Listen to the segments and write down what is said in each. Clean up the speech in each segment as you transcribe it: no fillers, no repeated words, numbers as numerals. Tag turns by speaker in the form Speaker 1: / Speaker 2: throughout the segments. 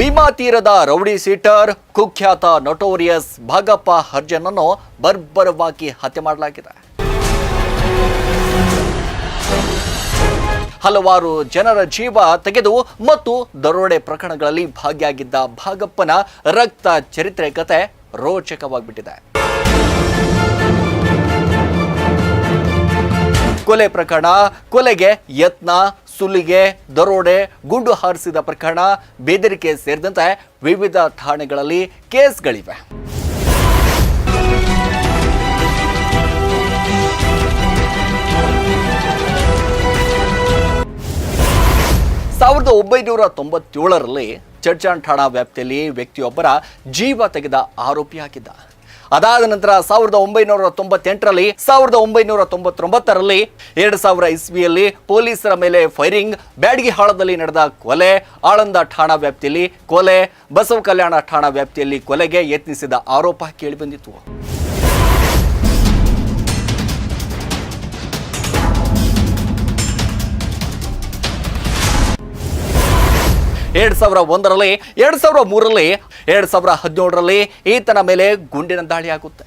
Speaker 1: ಭೀಮಾ ತೀರದ rowdy sheeter ಕುಖ್ಯಾತ notorious Bhagappa Harjan ಅನ್ನು ಬರ್ಬರವಾಗಿ ಹತ್ಯೆ ಮಾಡಲಾಗಿದೆ. ಹಲವಾರು ಜನರ ಜೀವ ತೆಗೆದು ಮತ್ತು ದರೋಡೆ ಪ್ರಕರಣಗಳಲ್ಲಿ ಭಾಗಿಯಾಗಿದ್ದ ಭಾಗಪ್ಪನ ರಕ್ತ ಚರಿತ್ರೆ ಕತೆ ರೋಚಕವಾಗಿಬಿಟ್ಟಿದೆ. ಕೊಲೆ ಪ್ರಕರಣ, ಕೊಲೆಗೆ ಯತ್ನ, ಸುಲಿಗೆ, ದರೋಡೆ, ಗುಂಡು ಹಾರಿಸಿದ ಪ್ರಕರಣ, ಬೆದರಿಕೆ ಸೇರಿದಂತೆ ವಿವಿಧ ಠಾಣೆಗಳಲ್ಲಿ ಕೇಸ್ಗಳಿವೆ. ಸಾವಿರದ 1997ರಲ್ಲಿ ಚಡ್ಚಾನ್ ಠಾಣಾ ವ್ಯಾಪ್ತಿಯಲ್ಲಿ ವ್ಯಕ್ತಿಯೊಬ್ಬರ ಜೀವ ತೆಗೆದ ಆರೋಪಿಯಾಗಿದ್ದ. ಅದಾದ ನಂತರ 1998ರಲ್ಲಿ, 1999ರಲ್ಲಿ, 2000 ಇಸ್ವಿಯಲ್ಲಿ ಪೊಲೀಸರ ಮೇಲೆ ಫೈರಿಂಗ್, ಬ್ಯಾಡಗಿ ಹಾಳದಲ್ಲಿ ನಡೆದ ಕೊಲೆ, ಆಳಂದ ಠಾಣಾ ವ್ಯಾಪ್ತಿಯಲ್ಲಿ ಕೊಲೆ, ಬಸವ ಕಲ್ಯಾಣ ಠಾಣಾ ವ್ಯಾಪ್ತಿಯಲ್ಲಿ ಕೊಲೆಗೆ ಯತ್ನಿಸಿದ ಆರೋಪ ಕೇಳಿಬಂದಿತ್ತು. 2001ರಲ್ಲಿ, 2003ರಲ್ಲಿ, 2017ರಲ್ಲಿ ಈತನ ಮೇಲೆ ಗುಂಡಿನ ದಾಳಿಯಾಗುತ್ತೆ.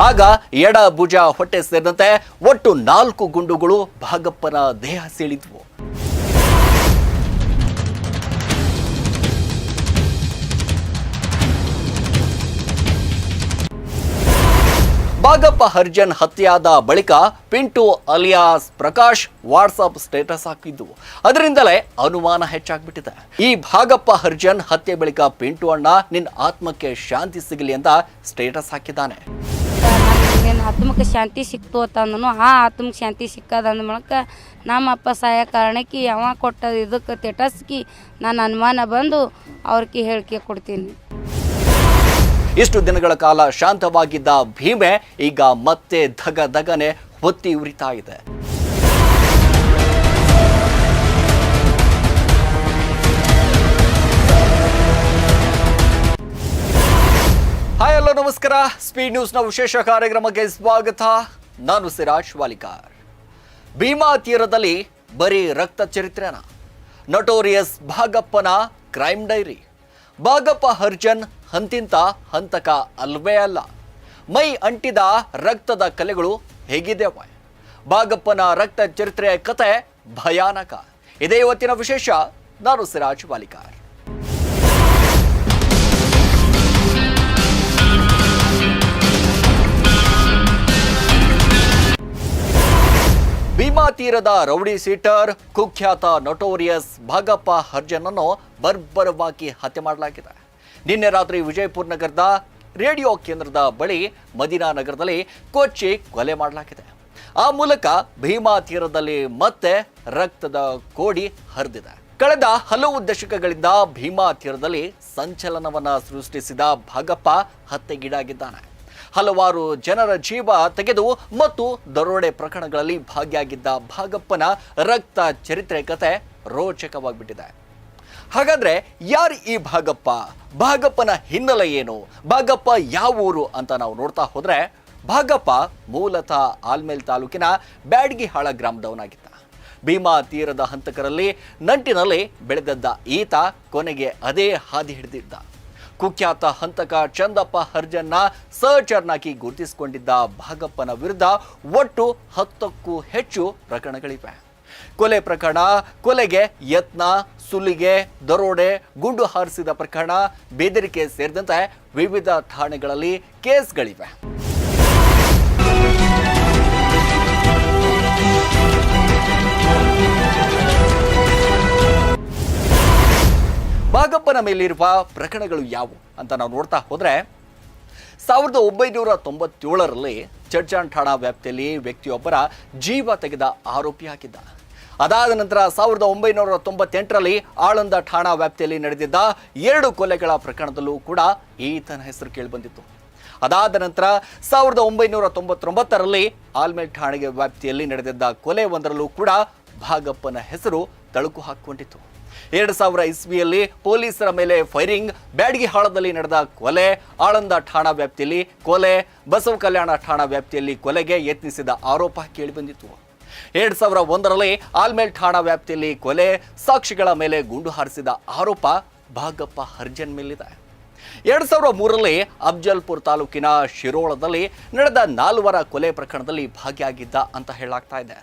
Speaker 1: ಆಗ ಎಡ ಭುಜ, ಹೊಟ್ಟೆ ಸೇರಿದಂತೆ ಒಟ್ಟು 4 ಗುಂಡುಗಳು ಭಾಗಪ್ಪನ ದೇಹ ಸೀಳಿದ್ವು. ಭಾಗಪ್ಪ ಹರ್ಜನ್ ಹತ್ಯೆಯಾದ ಬಳಿಕ Pintu alias Prakash WhatsApp status ಹಾಕಿದ್ದು, ಅದರಿಂದಲೇ ಅನುಮಾನ ಹೆಚ್ಚಾಗ್ಬಿಟ್ಟಿದೆ. ಈ ಭಾಗಪ್ಪ ಹರ್ಜನ್ ಹತ್ಯೆ ಬಳಿಕ ಪಿಂಟು ಅಣ್ಣ ನಿನ್ನ ಆತ್ಮಕ್ಕೆ ಶಾಂತಿ ಸಿಗಲಿ ಅಂತ ಸ್ಟೇಟಸ್ ಹಾಕಿದ್ದಾನೆ.
Speaker 2: ನಿನ್ನ ಆತ್ಮಕ್ಕೆ ಶಾಂತಿ ಸಿಕ್ತು ಅಂತಂದನು. ಆ ಆತ್ಮಕ್ಕೆ ಶಾಂತಿ ಸಿಕ್ಕದಂದ ಮೂಲಕ ನಮ್ಮ ಅಪ್ಪ ಸಹಾಯ ಕಾರಣಕ್ಕೆ ಅವ ಕೊಟ್ಟ ಇದಕ್ಕೆ ಸ್ಟೇಟಸ್ಗೆ ನಾನು ಅನುಮಾನ ಬಂದು ಅವ್ರಿಗೆ ಹೇಳಿಕೆ ಕೊಡ್ತೀನಿ.
Speaker 1: ಇಷ್ಟು ದಿನಗಳ ಕಾಲ ಶಾಂತವಾಗಿದ್ದ ಭೀಮೆ ಈಗ ಮತ್ತೆ ಧಗಧಗನೆ ಹೊತ್ತಿ ಉರಿತಾ ಇದೆ. ಹಾಯ್, ಹಲೋ, ನಮಸ್ಕಾರ. ಸ್ಪೀಡ್ ನ್ಯೂಸ್ನ ವಿಶೇಷ ಕಾರ್ಯಕ್ರಮಕ್ಕೆ ಸ್ವಾಗತ. ನಾನು ಸಿರಾಜ್ ವಾಲಿಕಾರ್. ಭೀಮಾ ತೀರದಲ್ಲಿ ಬರೀ ರಕ್ತ ಚರಿತ್ರೆನ, notorious ಭಾಗಪ್ಪನ crime diary. Bhagappa Harjan ಹಂತಿಂತ ಹಂತಕ ಅಲ್ವೇ ಅಲ್ಲ. ಮೈ ಅಂಟಿದ ರಕ್ತದ ಕಲೆಗಳು ಹೇಗಿದ್ದೇವೆ? ಭಾಗಪ್ಪನ ರಕ್ತ ಚರಿತ್ರೆಯ ಕತೆ ಭಯಾನಕ. ಇದೇ ಇವತ್ತಿನ ವಿಶೇಷ. ನಾನು ಸಿರಾಜ್ ವಾಲಿಕಾರ್. ಭೀಮಾ ತೀರದ ರೌಡಿ ಶೀಟರ್ ಕುಖ್ಯಾತ ನೊಟೋರಿಯಸ್ ಭಾಗಪ್ಪ ಹರ್ಜನ್ ಅನ್ನು ಬರ್ಬರವಾಗಿ ಹತ್ಯೆ ಮಾಡಲಾಗಿದೆ. ನಿನ್ನೆ ರಾತ್ರಿ ವಿಜಯಪುರ ನಗರದ ರೇಡಿಯೋ ಕೇಂದ್ರದ ಬಳಿ ಮದೀನಾ ನಗರದಲ್ಲಿ ಕೊಚ್ಚಿ ಕೊಲೆ ಮಾಡಲಾಗಿದೆ. ಆ ಮೂಲಕ ಭೀಮಾ ತೀರದಲ್ಲಿ ಮತ್ತೆ ರಕ್ತದ ಕೋಡಿ ಹರಿದಿದೆ. ಕಳೆದ ಹಲವು ದಶಕಗಳಿಂದ ಭೀಮಾ ತೀರದಲ್ಲಿ ಸಂಚಲನವನ್ನ ಸೃಷ್ಟಿಸಿದ ಭಾಗಪ್ಪ ಹತ್ಯೆಗೀಡಾಗಿದ್ದಾನೆ. ಹಲವಾರು ಜನರ ಜೀವ ತೆಗೆದು ಮತ್ತು ದರೋಡೆ ಪ್ರಕರಣಗಳಲ್ಲಿ ಭಾಗಿಯಾಗಿದ್ದ ಭಾಗಪ್ಪನ ರಕ್ತ ಚರಿತ್ರೆ ಕತೆ ರೋಚಕವಾಗಿಬಿಟ್ಟಿದೆ. ಹಾಗಾದ್ರೆ ಯಾರು ಈ ಭಾಗಪ್ಪ? ಭಾಗಪ್ಪನ ಹಿನ್ನೆಲೆ ಏನು? ಭಾಗಪ್ಪ ಯಾವ ಊರು ಅಂತ ನಾವು ನೋಡ್ತಾ ಹೋದ್ರೆ, ಭಾಗಪ್ಪ ಮೂಲತಃ ಆಲ್ಮೇಲ್ ತಾಲೂಕಿನ ಬ್ಯಾಡಗಿ ಹಾಳ ಗ್ರಾಮದವನಾಗಿದ್ದ. ಭೀಮಾ ತೀರದ ಹಂತಕರಲ್ಲಿ ನಂಟಿನಲ್ಲಿ ಬೆಳೆದದ್ದ ಈತ ಕೊನೆಗೆ ಅದೇ ಹಾದಿ ಹಿಡಿದಿದ್ದ. ಕುಖ್ಯಾತ ಹಂತಕ ಚಂದಪ್ಪ ಹರ್ಜನ್ನ ಸಹಚರನಾಗಿ ಗುರುತಿಸಿಕೊಂಡಿದ್ದ ಭಾಗಪ್ಪನ ವಿರುದ್ಧ ಒಟ್ಟು 10ಕ್ಕೂ ಹೆಚ್ಚು ಪ್ರಕರಣಗಳಿವೆ. ಕೊಲೆ ಪ್ರಕರಣ, ಕೊಲೆಗೆ ಯತ್ನ, ಸುಲಿಗೆ, ದರೋಡೆ, ಗುಂಡು ಹಾರಿಸಿದ ಪ್ರಕರಣ, ಬೆದರಿಕೆ ಸೇರಿದಂತೆ ವಿವಿಧ ಠಾಣೆಗಳಲ್ಲಿ ಕೇಸ್ಗಳಿವೆ. ಭಾಗಪ್ಪನ ಮೇಲಿರುವ ಪ್ರಕರಣಗಳು ಯಾವುವು ಅಂತ ನಾವು ನೋಡ್ತಾ ಹೋದ್ರೆ, 1997ರಲ್ಲಿ ಚಡ್ಚಾನ್ ಠಾಣಾ ವ್ಯಾಪ್ತಿಯಲ್ಲಿ ವ್ಯಕ್ತಿಯೊಬ್ಬರ ಜೀವ ತೆಗೆದ ಆರೋಪಿಯಾಗಿದ್ದ. ಅದಾದ ನಂತರ 1998ರಲ್ಲಿ ಆಳಂದ ಠಾಣಾ ವ್ಯಾಪ್ತಿಯಲ್ಲಿ ನಡೆದಿದ್ದ 2 ಕೊಲೆಗಳ ಪ್ರಕರಣದಲ್ಲೂ ಕೂಡ ಈತನ ಹೆಸರು ಕೇಳಿಬಂದಿತ್ತು. ಅದಾದ ನಂತರ 1999ರಲ್ಲಿ ಆಲ್ಮೇಲ್ ಠಾಣೆಗೆ ವ್ಯಾಪ್ತಿಯಲ್ಲಿ ನಡೆದಿದ್ದ ಕೊಲೆ ಒಂದರಲ್ಲೂ ಕೂಡ ಭಾಗಪ್ಪನ ಹೆಸರು ತಳುಕು ಹಾಕಿಕೊಂಡಿತ್ತು. 2000 ಇಸ್ವಿಯಲ್ಲಿ ಪೊಲೀಸರ ಮೇಲೆ ಫೈರಿಂಗ್, ಬ್ಯಾಡಗಿ ಹಾಳದಲ್ಲಿ ನಡೆದ ಕೊಲೆ, ಆಳಂದ ಠಾಣಾ ವ್ಯಾಪ್ತಿಯಲ್ಲಿ ಕೊಲೆ, ಬಸವ ಕಲ್ಯಾಣ ಠಾಣಾ ವ್ಯಾಪ್ತಿಯಲ್ಲಿ ಕೊಲೆಗೆ ಯತ್ನಿಸಿದ ಆರೋಪ ಕೇಳಿಬಂದಿತ್ತು. 2001ರಲ್ಲಿ ಆಲ್ಮೇಲ್ ಠಾಣಾ ವ್ಯಾಪ್ತಿಯಲ್ಲಿ ಕೊಲೆ, ಸಾಕ್ಷಿಗಳ ಮೇಲೆ ಗುಂಡು ಹಾರಿಸಿದ ಆರೋಪ ಭಾಗಪ್ಪ ಹರ್ಜನ್ ಮೇಲಿದೆ. 2003ರಲ್ಲಿ ಅಫ್ಜಲ್ಪುರ್ ತಾಲೂಕಿನ ಶಿರೋಳದಲ್ಲಿ ನಡೆದ 4 ಕೊಲೆ ಪ್ರಕರಣದಲ್ಲಿ ಭಾಗಿಯಾಗಿದ್ದ ಅಂತ ಹೇಳಲಾಗ್ತಾ ಇದೆ.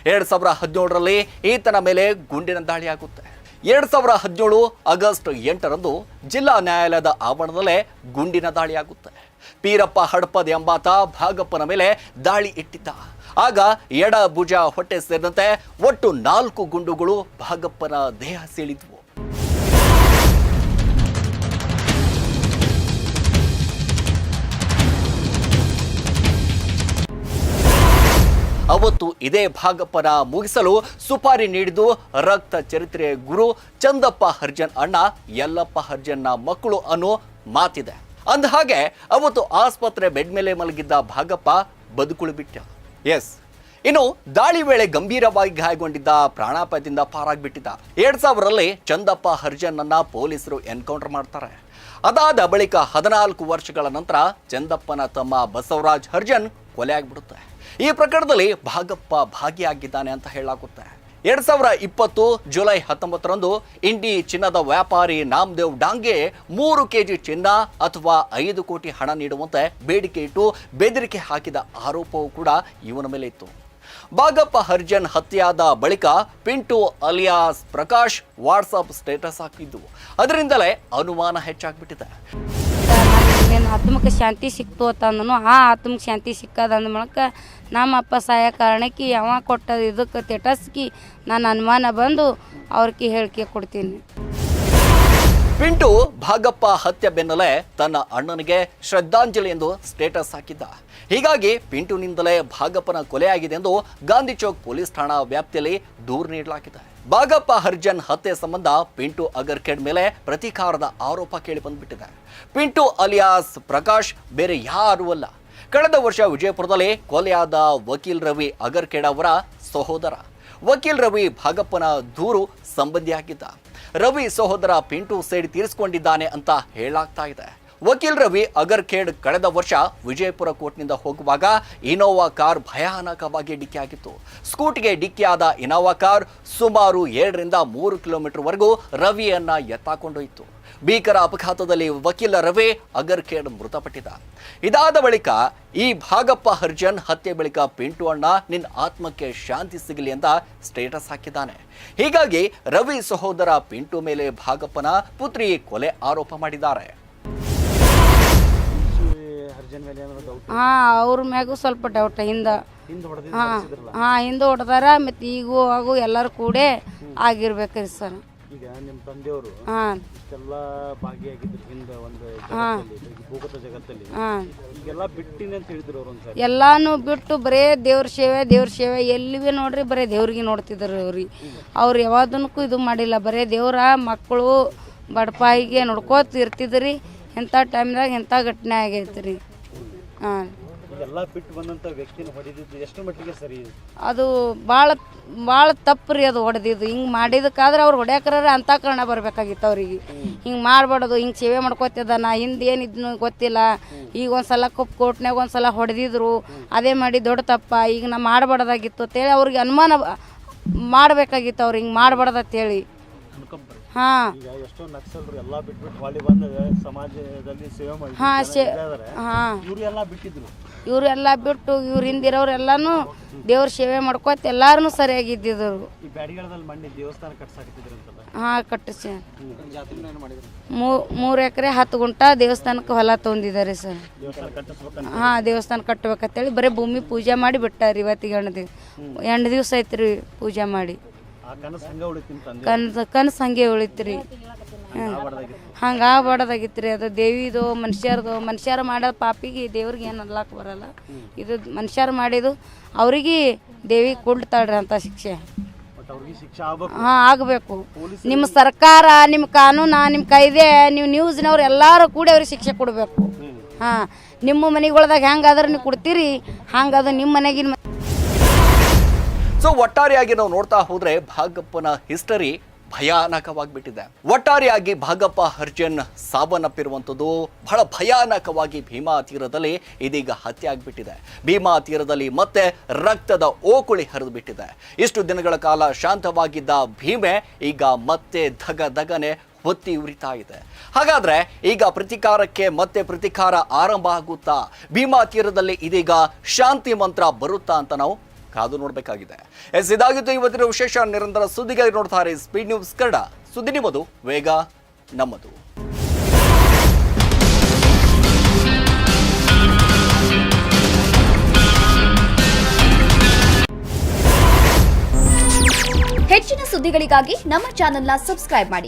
Speaker 1: 2017ರಲ್ಲಿ ಈತನ ಮೇಲೆ ಗುಂಡಿನ ದಾಳಿಯಾಗುತ್ತೆ. 2017 ಆಗಸ್ಟ್ 8ರಂದು ಜಿಲ್ಲಾ ನ್ಯಾಯಾಲಯದ ಆವರಣದಲ್ಲೇ ಗುಂಡಿನ ದಾಳಿಯಾಗುತ್ತೆ. ಪೀರಪ್ಪ ಹಡಪದ್ ಎಂಬಾತ ಭಾಗಪ್ಪನ ಮೇಲೆ ದಾಳಿ ಇಟ್ಟಿದ್ದ. ಆಗ ಎಡ ಭುಜ, ಹೊಟ್ಟೆ ಸೇರಿದಂತೆ ಒಟ್ಟು 4 ಗುಂಡುಗಳು ಭಾಗಪ್ಪನ ದೇಹ ಸೀಳಿದ್ವು. ಅವತ್ತು ಇದೇ ಭಾಗಪ್ಪನ ಮುಗಿಸಲು ಸುಪಾರಿ ನೀಡಿದ್ದು ರಕ್ತ ಚರಿತ್ರೆಯ ಗುರು ಚಂದಪ್ಪ ಹರ್ಜನ್ ಅಣ್ಣ ಯಲ್ಲಪ್ಪ ಹರ್ಜನ್ನ ಮಕ್ಕಳು ಅನ್ನೋ ಮಾತಿದೆ. ಅಂದಹಾಗೆ ಅವತ್ತು ಆಸ್ಪತ್ರೆ ಬೆಡ್ ಮೇಲೆ ಮಲಗಿದ್ದ ಭಾಗಪ್ಪ ಬದುಕುಳು ಬಿಟ್ಟ. ಎಸ್, ಇನ್ನು ದಾಳಿ ವೇಳೆ ಗಂಭೀರವಾಗಿ ಗಾಯಗೊಂಡಿದ್ದ, ಪ್ರಾಣಾಪಾಯದಿಂದ ಪಾರಾಗ್ಬಿಟ್ಟಿದ್ದ. 2000ರಲ್ಲಿ ಚಂದಪ್ಪ ಹರ್ಜನ್ ಅನ್ನ ಪೊಲೀಸರು ಎನ್ಕೌಂಟರ್ ಮಾಡ್ತಾರೆ. ಅದಾದ ಬಳಿಕ 14 ವರ್ಷಗಳ ನಂತರ ಚಂದಪ್ಪನ ತಮ್ಮ ಬಸವರಾಜ್ ಹರ್ಜನ್ ಕೊಲೆ ಆಗ್ಬಿಡುತ್ತೆ. ಈ ಪ್ರಕರಣದಲ್ಲಿ ಭಾಗಪ್ಪ ಭಾಗಿಯಾಗಿದ್ದಾನೆ ಅಂತ ಹೇಳಲಾಗುತ್ತೆ. 2020 ಜುಲೈ 19ರಂದು ಇಂಡಿ ಚಿನ್ನದ ವ್ಯಾಪಾರಿ ನಾಮದೇವ್ ಡಾಂಗೆ 3 ಕೆಜಿ ಚಿನ್ನ ಅಥವಾ 5 ಕೋಟಿ ಹಣ ನೀಡುವಂತೆ ಬೇಡಿಕೆ ಇಟ್ಟು ಬೆದರಿಕೆ ಹಾಕಿದ ಆರೋಪವೂ ಕೂಡ ಇವನ ಮೇಲೆ ಇತ್ತು. ಭಾಗಪ್ಪ ಹರ್ಜನ್ ಹತ್ಯೆಯಾದ ಬಳಿಕ Pintu alias Prakash WhatsApp status ಹಾಕಿದ್ದು. ಅದರಿಂದಲೇ ಅನುಮಾನ ಹೆಚ್ಚಾಗ್ಬಿಟ್ಟಿದೆ.
Speaker 2: ನನ್ನ ಆತ್ಮಕ್ಕೆ ಶಾಂತಿ ಸಿಕ್ತು ಅಂತಂದನು. ಆ ಆತ್ಮಕ್ಕೆ ಶಾಂತಿ ಸಿಕ್ಕದಂದ ಮೂಲಕ ನಮ್ಮ ಅಪ್ಪ ಸಾಯ ಕಾರಣಕ್ಕೆ ಅವ ಕೊಟ್ಟ ಇದಕ್ಕೆ ತೆಟಸ್ಕಿ ನಾನು ಅನುಮಾನ ಬಂದು ಅವ್ರಿಗೆ ಹೇಳಿಕೆ ಕೊಡ್ತೀನಿ.
Speaker 1: ಪಿಂಟು ಭಾಗಪ್ಪ ಹತ್ಯೆ ಬೆನ್ನಲ್ಲೇ ತನ್ನ ಅಣ್ಣನಿಗೆ ಶ್ರದ್ಧಾಂಜಲಿ ಎಂದು ಸ್ಟೇಟಸ್ ಹಾಕಿದ್ದ. ಹೀಗಾಗಿ ಪಿಂಟುನಿಂದಲೇ ಭಾಗಪ್ಪನ ಕೊಲೆಯಾಗಿದೆ ಎಂದು ಗಾಂಧಿ ಚೌಕ್ ಪೊಲೀಸ್ ಠಾಣಾ ವ್ಯಾಪ್ತಿಯಲ್ಲಿ ದೂರು ನೀಡಲಾಗಿದೆ. ಭಾಗಪ್ಪ ಹರ್ಜನ್ ಹತ್ಯೆ ಸಂಬಂಧ ಪಿಂಟು ಅಗರ್ಖೇಡ್ ಮೇಲೆ ಪ್ರತೀಕಾರದ ಆರೋಪ ಕೇಳಿ ಬಂದ್ಬಿಟ್ಟಿದೆ. ಪಿಂಟು ಅಲಿಯಾಸ್ ಪ್ರಕಾಶ್ ಬೇರೆ ಯಾರೂ ಅಲ್ಲ, ಕಳೆದ ವರ್ಷ ವಿಜಯಪುರದಲ್ಲಿ ಕೊಲೆಯಾದ ವಕೀಲ್ ರವಿ ಅಗರ್ಖೇಡ್ ಅವರ ಸಹೋದರ. ವಕೀಲ್ ರವಿ ಭಾಗಪ್ಪನ ದೂರು ಸಂಬಂಧಿಯಾಗಿದ್ದ. ರವಿ ಸಹೋದರ ಪಿಂಟು ಸೇಡಿ ತೀರಿಸಿಕೊಂಡಿದ್ದಾನೆ ಅಂತ ಹೇಳಲಾಗ್ತಾ ಇದೆ. ವಕೀಲ್ ರವಿ ಅಗರ್ಖೇಡ್ ಕಳೆದ ವರ್ಷ ವಿಜಯಪುರ ಕೋರ್ಟ್ನಿಂದ ಹೋಗುವಾಗ ಇನೋವಾ ಕಾರ್ ಭಯಾನಕವಾಗಿ ಡಿಕ್ಕಿಯಾಗಿತ್ತು. ಸ್ಕೂಟಿಗೆ ಡಿಕ್ಕಿಯಾದ ಇನೋವಾ ಕಾರ್ ಸುಮಾರು 2ರಿಂದ 3 ಕಿಲೋಮೀಟರ್ವರೆಗೂ ರವಿಯನ್ನ ಎತ್ತಾಕೊಂಡೊಯ್ತು. ಭೀಕರ ಅಪಘಾತದಲ್ಲಿ ವಕೀಲ ರವಿ ಅಗರ್ಖೇಡ್ ಮೃತಪಟ್ಟಿದ್ದ. ಇದಾದ ಬಳಿಕ ಈ ಭಾಗಪ್ಪ ಹರ್ಜನ್ ಹತ್ಯೆ ಬಳಿಕ ಪಿಂಟು ಅಣ್ಣ ನಿನ್ನ ಆತ್ಮಕ್ಕೆ ಶಾಂತಿ ಸಿಗಲಿ ಅಂತ ಸ್ಟೇಟಸ್ ಹಾಕಿದ್ದಾನೆ. ಹೀಗಾಗಿ ರವಿ ಸಹೋದರ ಪಿಂಟು ಮೇಲೆ ಭಾಗಪ್ಪನ ಪುತ್ರಿ ಕೊಲೆ ಆರೋಪ ಮಾಡಿದ್ದಾರೆ.
Speaker 2: ಅವ್ರ ಮ್ಯಾಗೂ ಸ್ವಲ್ಪ ಡೌಟ್ ಹಿಂದೆ ಹೊಡೆದಾರ. ಮತ್ತು ಈಗೂ ಹಾಗೂ ಎಲ್ಲರೂ ಕೂಡ ಆಗಿರ್ಬೇಕ್ರಿ ಸರ್.
Speaker 3: ಈಗ ನಿಮ್ಮ ತಂದೆಯವರು ಇಷ್ಟೆಲ್ಲ ಭಾಗಿಯಾಗಿದ್ರು ಹಿಂದೆ ಒಂದು ಭೂಗತ ಜಗತ್ತಲ್ಲಿ, ಈಗೆಲ್ಲ ಬಿಟ್ಟಿನಿ ಅಂತ ಹೇಳಿದ್ರು ಅವರು. ಒಂದ್ಸರಿ
Speaker 2: ಎಲ್ಲಾನು ಬಿಟ್ಟು ಬರೇ ದೇವ್ರ ಸೇವೆ ಎಲ್ಲಿವೆ ನೋಡ್ರಿ, ಬರೇ ದೇವ್ರಿಗೆ ನೋಡ್ತಿದ್ರು ಅವ್ರಿಗೆ. ಅವ್ರು ಯಾವ್ದನ್ನಕ್ಕೂ ಇದು ಮಾಡಿಲ್ಲ, ಬರೇ ದೇವ್ರ ಮಕ್ಕಳು ಬಡಪಾಯಿಗೆ ನೋಡ್ಕೋತ ಇರ್ತಿದ್ರಿ. ಎಂಥ ಟೈಮ್ದಾಗ ಎಂಥ ಘಟನೆ ಆಗೈತೆ ರೀ.
Speaker 3: ಎಲ್ಲ ಬಿಟ್ಟು ಬಂದಂಥ ವ್ಯಕ್ತಿನ ಹೊಡೆದಿದ್ದು ಎಷ್ಟು ಮಟ್ಟಿಗೆ ಸರಿ? ಅದು
Speaker 2: ಭಾಳ ತಪ್ಪು ರೀ ಅದು ಹೊಡೆದಿದ್ದು. ಹಿಂಗೆ ಮಾಡಿದಕ್ಕಾದ್ರೆ ಅವ್ರು ಹೊಡ್ಯಾಕ್ರ ಅಂತಃಕರಣ ಬರಬೇಕಾಗಿತ್ತು ಅವ್ರಿಗೆ. ಹಿಂಗೆ ಮಾಡಬಾರ್ದು, ಹಿಂಗೆ ಸೇವೆ ಮಾಡ್ಕೋತಿದ್ದಾನ, ಹಿಂದೆ ಏನಿದ್ನು ಗೊತ್ತಿಲ್ಲ. ಈಗ ಒಂದ್ಸಲ ಕೋರ್ಟ್ನಾಗ ಒಂದ್ಸಲ ಹೊಡೆದಿದ್ರು, ಅದೇ ಮಾಡಿ ದೊಡ್ಡ ತಪ್ಪ, ಈಗ ನಾ ಮಾಡಬಾರ್ದಾಗಿತ್ತು ಅಂತೇಳಿ ಅವ್ರಿಗೆ ಅನುಮಾನ ಮಾಡಬೇಕಾಗಿತ್ತು. ಅವ್ರು ಹಿಂಗೆ ಮಾಡಬಾರ್ದು ಅಂತೇಳಿ.
Speaker 3: ಎಷ್ಟೋ ನಕ್ಸಲರು ಎಲ್ಲ ಬಿಟ್ಬಿಟ್ಟು ಹೊಳಿ ಬಂದ ಸಮಾಜದಲ್ಲಿ ಸೇವೆ ಮಾಡಿ
Speaker 2: ಇವರೆಲ್ಲ ಬಿಟ್ಟು ಇವ್ರ ಹಿಂದಿರೋರೆಲ್ಲಾನು ದೇವ್ರ ಸೇವೆ ಮಾಡ್ಕೋತ ಎಲ್ಲಾರು ಸರಿಯಾಗಿದ್ದಿದ್ರು.
Speaker 3: ಈ ಬ್ಯಾಡಿಗಾಳದಲ್ಲಿ ಮಣ್ಣಿ ದೇವಸ್ಥಾನ ಕಟ್ಸಾಕಿದ್ರಂತಲ್ಲ?
Speaker 2: ಕಟ್ಟಿಸಿ 3 ಎಕರೆ 10 ಗುಂಟ ದೇವಸ್ಥಾನಕ್ಕೆ ಹೊಲ ತೊಗೊಂಡಿದ್ದಾರೆ ಸರ್. ದೇವಸ್ಥಾನ ಕಟ್ಟಬೇಕಂತೇಳಿ ಬರೀ ಭೂಮಿ ಪೂಜೆ ಮಾಡಿ ಬಿಟ್ಟಾರಿ. ಇವತ್ತಿಗೆ 2 ದಿವಸ ಐತ್ರಿ ಪೂಜೆ ಮಾಡಿ. ಕನಸು ಹಂಗೆ ಉಳಿತ್ರಿ. ಹಂಗೆ ಆಗ್ಬಾರ್ದಾಗಿತ್ತು ರೀ. ಅದು ದೇವಿದು ಮನುಷ್ಯರು ಮಾಡೋ ಪಾಪಿಗೆ ದೇವ್ರಿಗೆ ಏನು ಅನ್ಲಾಕ ಬರಲ್ಲ. ಇದು ಮನುಷ್ಯರು ಮಾಡಿದ್ದು ಅವ್ರಿಗೆ ದೇವಿ ಕೊಡ್ತಾಳ್ರಿ ಅಂತ ಶಿಕ್ಷೆ. ಆಗಬೇಕು. ನಿಮ್ಮ ಸರ್ಕಾರ, ನಿಮ್ಮ ಕಾನೂನು, ನಿಮ್ಮ ಕಾಯ್ದೆ, ನೀವು ನ್ಯೂಸ್ನವ್ರು ಎಲ್ಲರೂ ಕೂಡಿ ಅವ್ರಿಗೆ ಶಿಕ್ಷೆ ಕೊಡಬೇಕು. ನಿಮ್ಮ ಮನೆಗಳ್ದಾಗ ಹೆಂಗಾದ್ರೆ ನೀವು ಕೊಡ್ತೀರಿ, ಹಂಗದು ನಿಮ್ಮ ಮನೆಗಿನ.
Speaker 1: ಸೊ ಒಟ್ಟಾರೆಯಾಗಿ ನಾವು ನೋಡ್ತಾ ಹೋದ್ರೆ ಭಾಗಪ್ಪನ ಹಿಸ್ಟರಿ ಭಯಾನಕವಾಗಿಬಿಟ್ಟಿದೆ. ಒಟ್ಟಾರೆಯಾಗಿ ಭಾಗಪ್ಪ ಹರ್ಜನ್ ಸಾವನ್ನಪ್ಪಿರುವಂಥದ್ದು ಬಹಳ ಭಯಾನಕವಾಗಿ ಭೀಮಾ ತೀರದಲ್ಲಿ ಇದೀಗ ಹತ್ಯೆ ಆಗಿಬಿಟ್ಟಿದೆ. ಭೀಮಾ ತೀರದಲ್ಲಿ ಮತ್ತೆ ರಕ್ತದ ಓಕುಳಿ ಹರಿದು ಬಿಟ್ಟಿದೆ. ಇಷ್ಟು ದಿನಗಳ ಕಾಲ ಶಾಂತವಾಗಿದ್ದ ಭೀಮೆ ಈಗ ಮತ್ತೆ ಧಗನೆ ಹೊತ್ತಿ ಉರಿತಾ ಇದೆ. ಹಾಗಾದ್ರೆ ಈಗ ಪ್ರತಿಕಾರಕ್ಕೆ ಮತ್ತೆ ಪ್ರತಿಕಾರ ಆರಂಭ ಆಗುತ್ತಾ? ಭೀಮಾ ತೀರದಲ್ಲಿ ಇದೀಗ ಶಾಂತಿ ಮಂತ್ರ ಬರುತ್ತಾ ಅಂತ ನಾವು ಕಾದು ನೋಡಬೇಕಾಗಿದೆ. ಇದಾಗಿತ್ತು ಇವತ್ತಿನ ವಿಶೇಷ. ನಿರಂತರ ಸುದ್ದಿಗಾಗಿ ನೋಡ್ತಾರೆ ಸ್ಪೀಡ್ ನ್ಯೂಸ್ ಕನ್ನಡ. ಸುದ್ದಿ ನಿಮ್ಮದು, ವೇಗ ನಮ್ಮದು.
Speaker 4: ಹೆಚ್ಚಿನ ಸುದ್ದಿಗಳಿಗಾಗಿ ನಮ್ಮ ಚಾನೆಲ್ನ ಸಬ್ಸ್ಕ್ರೈಬ್ ಮಾಡಿ.